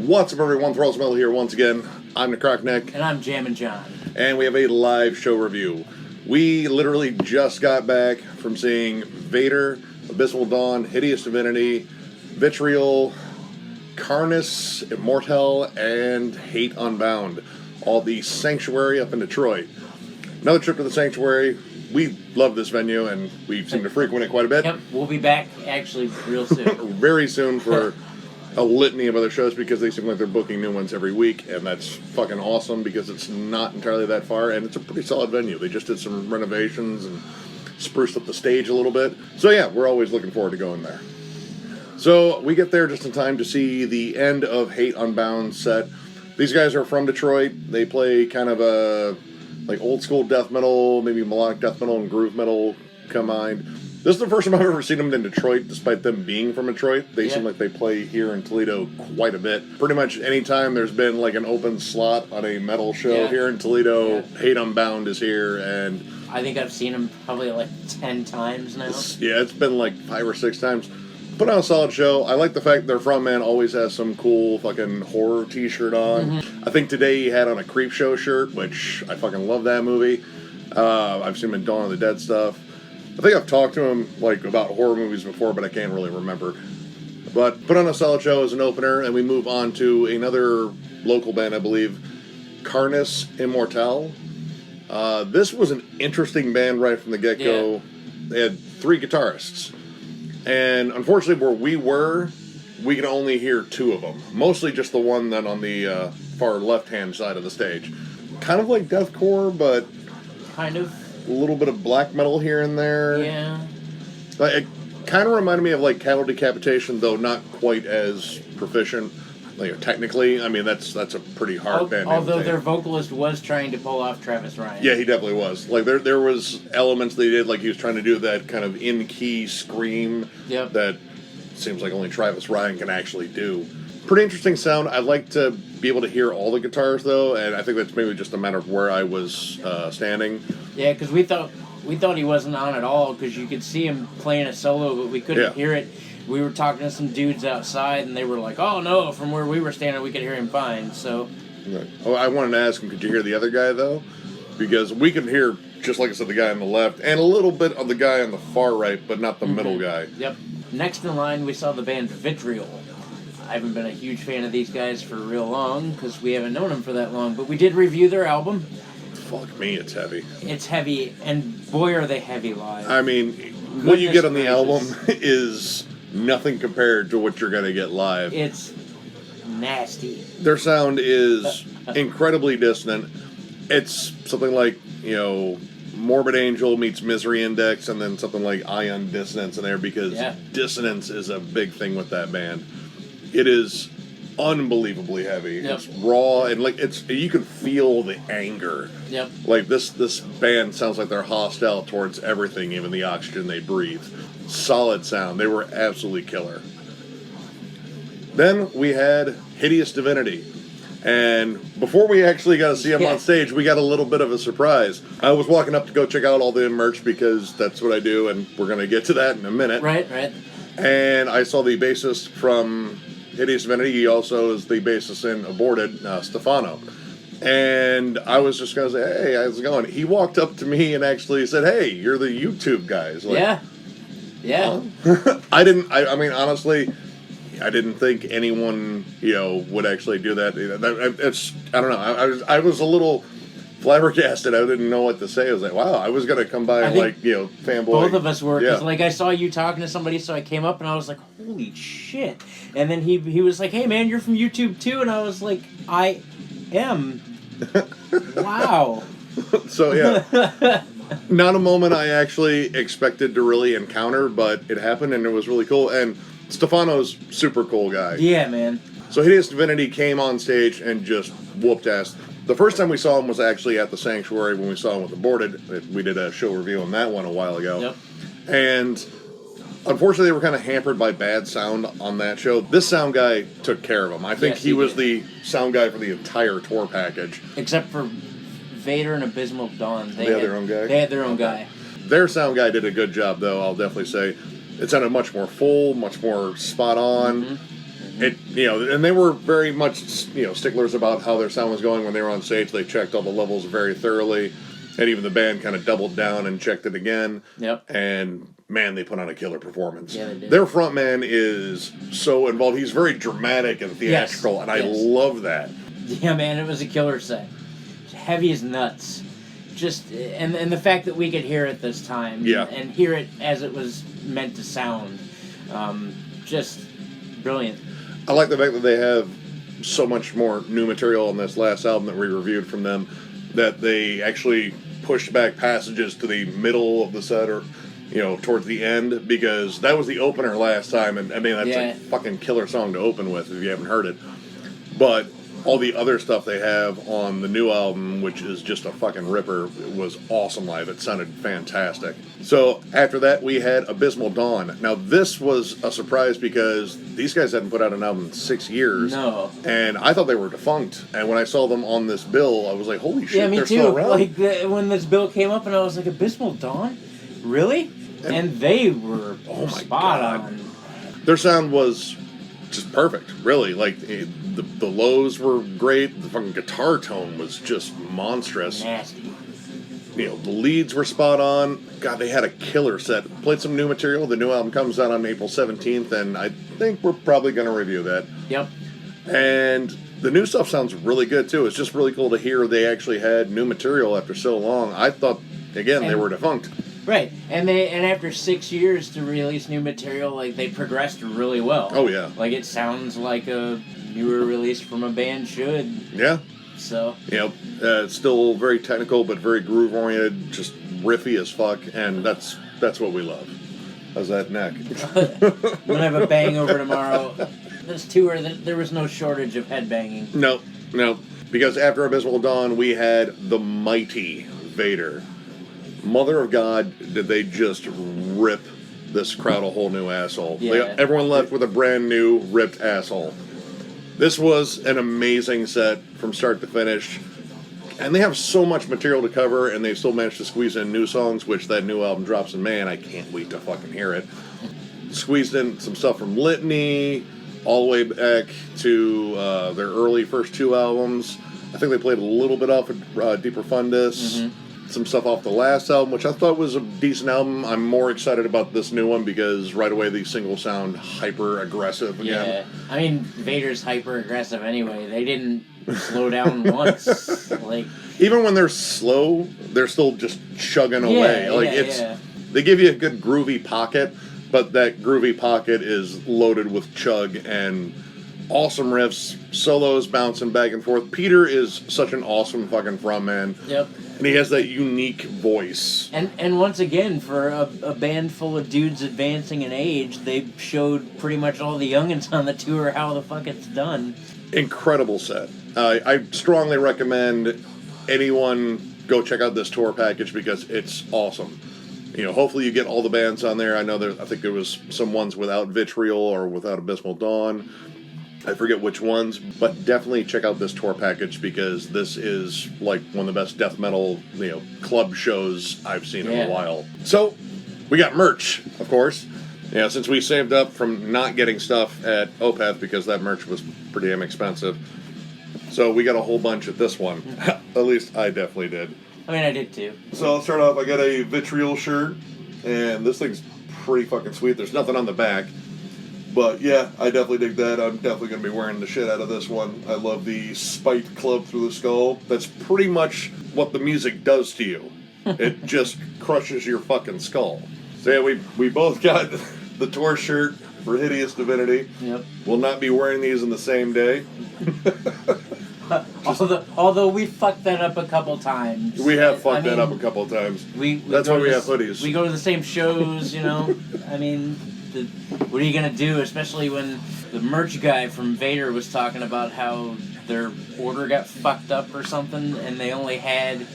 What's up, everyone? Thralls here once again. I'm Necrotic. And I'm Jammin John. And we have a live show review. We literally just got back from seeing Vader, Abysmal Dawn, Hideous Divinity, Vitriol, Carnis Immortalis, and Unbound. All the Sanctuary up in Detroit. Another trip to the Sanctuary. We love this venue, and we seem to frequent it quite a bit. Yep, we'll be back actually real soon. Very soon for a litany of other shows because they seem like they're booking new ones every week, and that's fucking awesome because it's not entirely that far, and it's a pretty solid venue. They just did some renovations and spruced up the stage a little bit. So yeah, we're always looking forward to going there. So we get there just in time to see the end of Unbound set. These guys are from Detroit. They play kind of a like old school death metal, maybe melodic death metal and groove metal combined. This is the first time I've ever seen them in Detroit, despite them being from Detroit. They seem like they play here in Toledo quite a bit. Pretty much any time there's been like an open slot on a metal show here in Toledo, Unbound is here, and I think I've seen them probably like 10 times now. It's been like 5 or 6 times. Put on a solid show. I like the fact their frontman always has some cool fucking horror t-shirt on. Mm-hmm. I think today he had on a Creepshow shirt, which I fucking love that movie. I've seen him in Dawn of the Dead stuff. I think I've talked to him like about horror movies before, but I can't really remember. But put on a solid show as an opener, and we move on to another local band, I believe, Carnis Immortalis. This was an interesting band right from the get-go. Yeah. They had 3 guitarists. And unfortunately, where we were, we could only hear 2 of them. Mostly just the one that on the far left-hand side of the stage. Kind of like deathcore, but kind of a little bit of black metal here and there. Yeah. It kind of reminded me of like Cattle Decapitation, though not quite as proficient. Like technically, I mean that's a pretty hard band. Although their vocalist was trying to pull off Travis Ryan. Yeah, he definitely was. Like there was elements they did, like he was trying to do that kind of in-key scream that seems like only Travis Ryan can actually do. Pretty interesting sound. I'd like to be able to hear all the guitars though, and I think that's maybe just a matter of where I was standing. Yeah, because we thought he wasn't on at all because you could see him playing a solo, but we couldn't hear it. We were talking to some dudes outside, and they were like, "Oh no!" From where we were standing, we could hear him fine. So, oh, I wanted to ask him, could you hear the other guy though? Because we could hear, just like I said, the guy on the left and a little bit of the guy on the far right, but not the middle guy. Yep. Next in line, we saw the band Vitriol. I haven't been a huge fan of these guys for real long because we haven't known them for that long, but we did review their album. Fuck me, it's heavy. It's heavy, and boy, are they heavy live. I mean, what you get on the album is nothing compared to what you're going to get live. It's nasty. Their sound is incredibly dissonant. It's something like, Morbid Angel meets Misery Index, and then something like Ion Dissonance in there, because dissonance is a big thing with that band. It is unbelievably heavy. Yep. It's raw, and like you can feel the anger. Yep. Like this band sounds like they're hostile towards everything, even the oxygen they breathe. Solid sound. They were absolutely killer. Then we had Hideous Divinity. And before we actually got to see them on stage, we got a little bit of a surprise. I was walking up to go check out all the merch because that's what I do, and we're going to get to that in a minute. Right. And I saw the bassist from Hideous Divinity. He also is the bassist in Aborted, Stefano. And I was just going to say, hey, how's it going? He walked up to me and actually said, hey, you're the YouTube guys. Like, yeah. I mean, honestly, I didn't think anyone, would actually do that. I don't know. I was a little flabbergasted. I didn't know what to say. I was like, wow, I was going to come by and fanboy. Both of us were, because I saw you talking to somebody, so I came up and I was like, holy shit. And then he was like, hey man, you're from YouTube too? And I was like, I am. Wow. So yeah. Not a moment I actually expected to really encounter, but it happened and it was really cool. And Stefano's super cool guy. Yeah, man. So Hideous Divinity came on stage and just whooped ass. The first time we saw him was actually at the Sanctuary when we saw him with Aborted. We did a show review on that one a while ago. Yep. And unfortunately, they were kind of hampered by bad sound on that show. This sound guy took care of him. I think he was the sound guy for the entire tour package. Except for Vader and Abysmal Dawn. They had their own guy? They had their own guy. Their sound guy did a good job, though, I'll definitely say. It sounded much more full, much more spot on. Mm-hmm. And they were very much, sticklers about how their sound was going when they were on stage. They checked all the levels very thoroughly, and even the band kind of doubled down and checked it again. Yep. And man, they put on a killer performance. Yeah, they did. Their frontman is so involved. He's very dramatic and theatrical, and I love that. Yeah, man, it was a killer set. Heavy as nuts. Just and the fact that we could hear it this time, and hear it as it was meant to sound, just brilliant. I like the fact that they have so much more new material on this last album that we reviewed from them, that they actually pushed back passages to the middle of the set, or towards the end, because that was the opener last time, and I mean that's a fucking killer song to open with if you haven't heard it. But all the other stuff they have on the new album, which is just a fucking ripper, was awesome live. It sounded fantastic. So after that, we had Abysmal Dawn. Now this was a surprise because these guys hadn't put out an album in 6 years. No. And I thought they were defunct. And when I saw them on this bill, I was like, holy shit, yeah, me they're too. still around. Like when this bill came up, and I was like, Abysmal Dawn? Really? And they were spot on. Their sound was just perfect, really. Like, the lows were great. The fucking guitar tone was just monstrous. Nasty. The leads were spot on. God, they had a killer set. Played some new material. The new album comes out on April 17th, and I think we're probably going to review that. Yep. And the new stuff sounds really good, too. It's just really cool to hear they actually had new material after so long. I thought, again, they were defunct. Right, and after 6 years to release new material, like, they progressed really well. Oh, yeah. Like, it sounds like a newer release from a band should. Yeah. So. It's still very technical, but very groove-oriented, just riffy as fuck, and that's what we love. How's that neck? I'm gonna have a bang over tomorrow. This tour, there was no shortage of headbanging. No. Because after Abysmal Dawn, we had the mighty Vader. Mother of God, did they just rip this crowd a whole new asshole. Yeah. Everyone left with a brand new ripped asshole. This was an amazing set from start to finish. And they have so much material to cover, and they still managed to squeeze in new songs, which that new album drops in May, and I can't wait to fucking hear it. Squeezed in some stuff from Litany, all the way back to their early first two albums. I think they played a little bit off of Deeper Fundus. Mm-hmm. Some stuff off the last album, which I thought was a decent album. I'm more excited about this new one because right away these singles sound hyper-aggressive again. Yeah, I mean, Vader's hyper-aggressive anyway. They didn't slow down once. Like, even when they're slow, they're still just chugging away. Like they give you a good groovy pocket, but that groovy pocket is loaded with chug and awesome riffs, solos bouncing back and forth. Peter is such an awesome fucking frontman. Yep. And he has that unique voice. And once again, for a band full of dudes advancing in age, they showed pretty much all the youngins on the tour how the fuck it's done. Incredible set. I strongly recommend anyone go check out this tour package because it's awesome. Hopefully you get all the bands on there. I think there was some ones without Vitriol or without Abysmal Dawn. I forget which ones, but definitely check out this tour package because this is like one of the best death metal, club shows I've seen in a while. So, we got merch, of course. Since we saved up from not getting stuff at Opeth because that merch was pretty damn expensive. So, we got a whole bunch at this one. At least I definitely did. I mean, I did too. So, I'll start off. I got a Vitriol shirt, and this thing's pretty fucking sweet. There's nothing on the back. But yeah, I definitely dig that. I'm definitely going to be wearing the shit out of this one. I love the spiked club through the skull. That's pretty much what the music does to you. It just crushes your fucking skull. So yeah, we both got the tour shirt for Hideous Divinity. Yep. We'll not be wearing these in the same day. Although we fucked that up a couple times. We have fucked that up a couple times. That's why we have hoodies. We go to the same shows, I mean... What are you going to do, especially when the merch guy from Vader was talking about how their order got fucked up or something, and they only had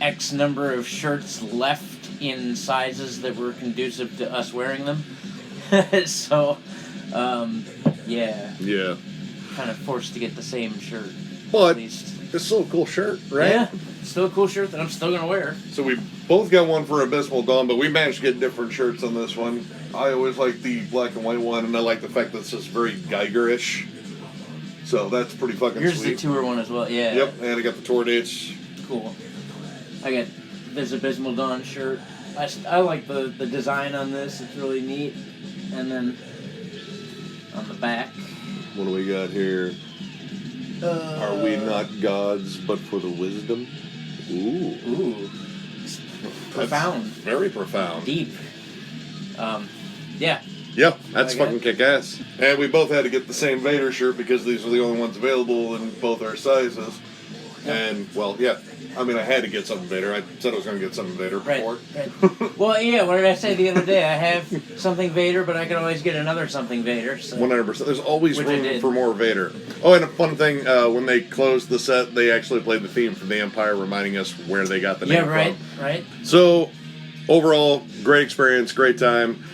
X number of shirts left in sizes that were conducive to us wearing them. So, yeah. Yeah. Kind of forced to get the same shirt. But, at least. It's still a cool shirt, right? Yeah, still a cool shirt that I'm still gonna wear. So we both got one for Abysmal Dawn, but we managed to get different shirts on this one. I always like the black and white one, and I like the fact that it's just very Geiger-ish. So that's pretty fucking Yours sweet. Yours is the tour one as well, yeah. Yep, and I got the tour dates. Cool. I got this Abysmal Dawn shirt. I like the design on this. It's really neat. And then on the back. What do we got here? Are we not gods, but for the wisdom? Ooh. Ooh. It's profound. That's very profound. Deep. Yeah. Yeah, that's fucking kick-ass. And we both had to get the same Vader shirt because these are the only ones available in both our sizes. Yep. And, well, yeah. I mean, I had to get something Vader. I said I was going to get something Vader before. Right. Well, yeah, what did I say the other day? I have something Vader, but I could always get another something Vader. So. 100%. There's always room for more Vader. Oh, and a fun thing, when they closed the set, they actually played the theme from the Empire, reminding us where they got the name from. Yeah, right. So, overall, great experience, great time.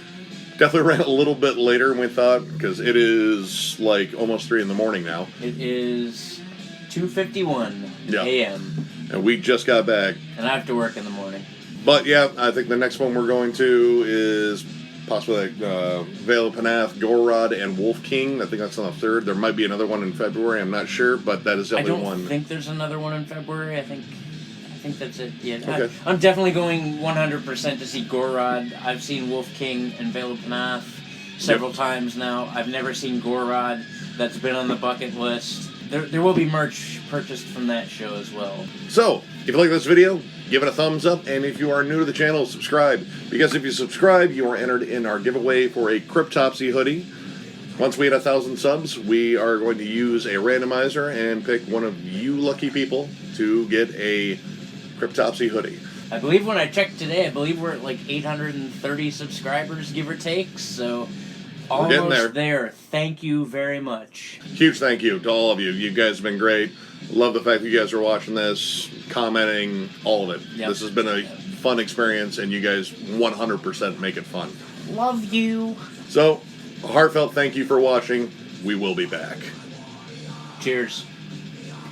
Definitely ran a little bit later than we thought, because it is, like, almost 3 in the morning now. It is 2:51 a.m. And we just got back. And I have to work in the morning. But yeah, I think the next one we're going to is possibly Veil of Panath, Gorod, and Wolf King. I think that's on the 3rd. There might be another one in February. I'm not sure, but that is definitely one. I don't think there's another one in February. I think that's it. Yeah, okay. I'm definitely going 100% to see Gorod. I've seen Wolf King and Veil of Panath several times now. I've never seen Gorod. That's been on the bucket list. There will be merch purchased from that show as well. So, if you like this video, give it a thumbs up, and if you are new to the channel, subscribe. Because if you subscribe, you are entered in our giveaway for a Cryptopsy hoodie. Once we hit 1,000 subs, we are going to use a randomizer and pick one of you lucky people to get a Cryptopsy hoodie. I believe when I checked today, we're at like 830 subscribers, give or take, so... Almost there. Thank you very much. Huge thank you to all of you. You guys have been great. Love the fact that you guys are watching this, commenting, all of it. Yep. This has been a fun experience, and you guys 100% make it fun. Love you. So, a heartfelt thank you for watching. We will be back. Cheers.